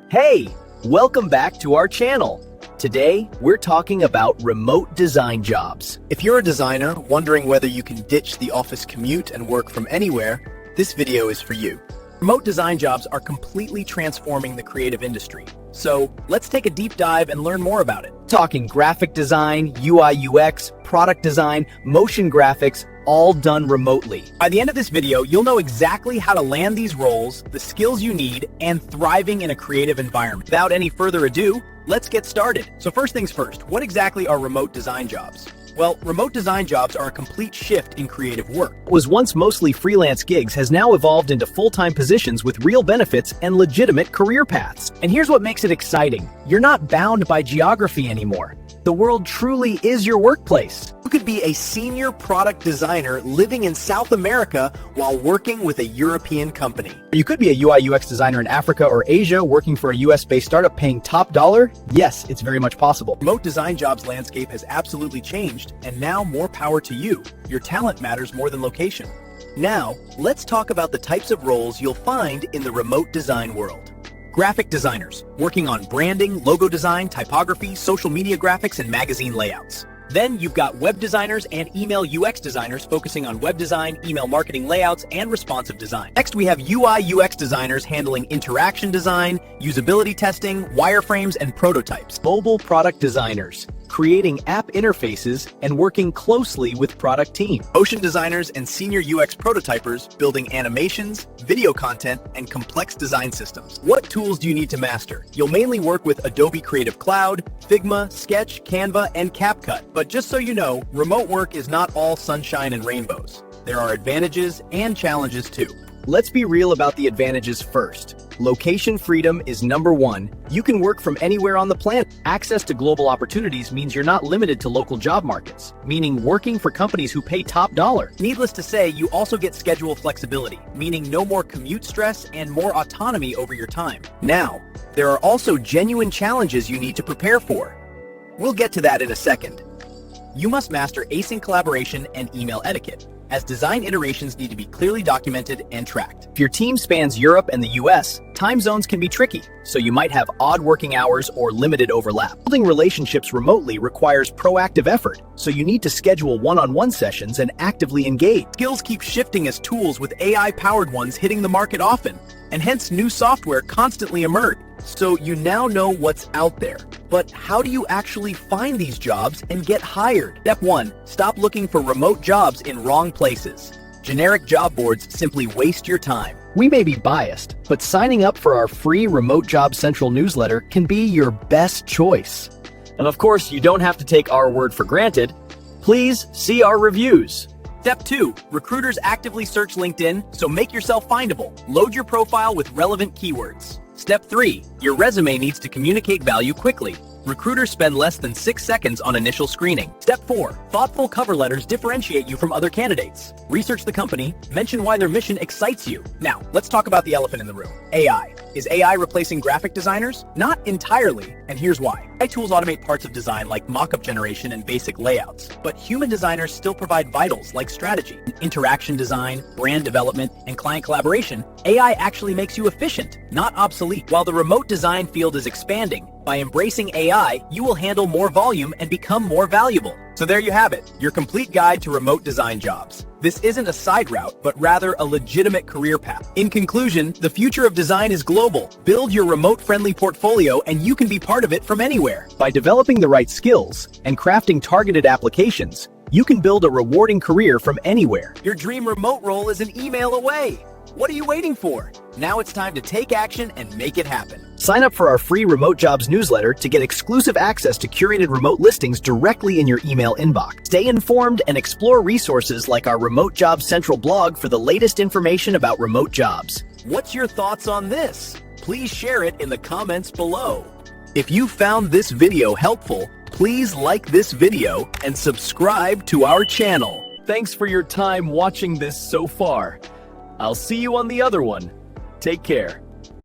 Hey, welcome back to our channel. Today, we're talking about remote design jobs. If you're a designer wondering whether you can ditch the office commute and work from anywhere, this video is for you. Remote design jobs are completely transforming the creative industry. So let's take a deep dive and learn more about it. Talking graphic design, UI UX, product design, motion graphics, all done remotely. By the end of this video, you'll know exactly how to land these roles, the skills you need, and thriving in a creative environment. Without any further ado, let's get started. So first things first, what exactly are remote design jobs? Well, remote design jobs are a complete shift in creative work. What was once mostly freelance gigs has now evolved into full-time positions with real benefits and legitimate career paths. And here's what makes it exciting. You're not bound by geography anymore. The world truly is your workplace. You could be a senior product designer living in South America while working with a European company. You could be a UI UX designer in Africa or Asia working for a US-based startup paying top dollar. Yes, it's very much possible. Remote design jobs landscape has absolutely changed, and now more power to you. Your talent matters more than location. Now, let's talk about the types of roles you'll find in the remote design world. Graphic designers, working on branding, logo design, typography, social media graphics, and magazine layouts. Then you've got web designers and email UX designers focusing on web design, email marketing layouts, and responsive design. Next, we have UI UX designers handling interaction design, usability testing, wireframes, and prototypes. Mobile product designers, creating app interfaces and working closely with product team. Motion designers and senior UX prototypers building animations, video content, and complex design systems. What tools do you need to master? You'll mainly work with Adobe Creative Cloud, Figma, Sketch, Canva, and CapCut. But just so you know, remote work is not all sunshine and rainbows. There are advantages and challenges too. Let's be real about the advantages first. Location freedom is number one. You can work from anywhere on the planet. Access to global opportunities means you're not limited to local job markets, meaning working for companies who pay top dollar. Needless to say, you also get schedule flexibility, meaning no more commute stress and more autonomy over your time. Now, there are also genuine challenges you need to prepare for. We'll get to that in a second. You must master async collaboration and email etiquette, as design iterations need to be clearly documented and tracked. If your team spans Europe and the US, time zones can be tricky, so you might have odd working hours or limited overlap. Building relationships remotely requires proactive effort, so you need to schedule one-on-one sessions and actively engage. Skills keep shifting as tools with AI-powered ones hitting the market often, and hence new software constantly emerge. So you now know what's out there. But how do you actually find these jobs and get hired? Step 1. Stop looking for remote jobs in wrong places. Generic job boards simply waste your time. We may be biased, but signing up for our free Remote Job Central newsletter can be your best choice. And of course, you don't have to take our word for granted. Please see our reviews. Step 2. Recruiters actively search LinkedIn, so make yourself findable. Load your profile with relevant keywords. Step 3. Your resume needs to communicate value quickly. Recruiters spend less than 6 seconds on initial screening. Step 4. Thoughtful cover letters differentiate you from other candidates. Research the company, mention why their mission excites you. Now, let's talk about the elephant in the room. AI. Is AI replacing graphic designers? Not entirely, and here's why. AI tools automate parts of design like mock-up generation and basic layouts, but human designers still provide vitals like strategy, interaction design, brand development, and client collaboration. AI actually makes you efficient, not obsolete. While the remote design field is expanding, by embracing AI, you will handle more volume and become more valuable. So there you have it, your complete guide to remote design jobs. This isn't a side route, but rather a legitimate career path. In conclusion, the future of design is global. Build your remote-friendly portfolio and you can be part of it from anywhere. By developing the right skills and crafting targeted applications, you can build a rewarding career from anywhere. Your dream remote role is an email away. What are you waiting for? Now it's time to take action and make it happen. Sign up for our free Remote Jobs newsletter to get exclusive access to curated remote listings directly in your email inbox. Stay informed and explore resources like our Remote Jobs Central blog for the latest information about remote jobs. What's your thoughts on this? Please share it in the comments below. If you found this video helpful, please like this video and subscribe to our channel. Thanks for your time watching this so far. I'll see you on the other one. Take care.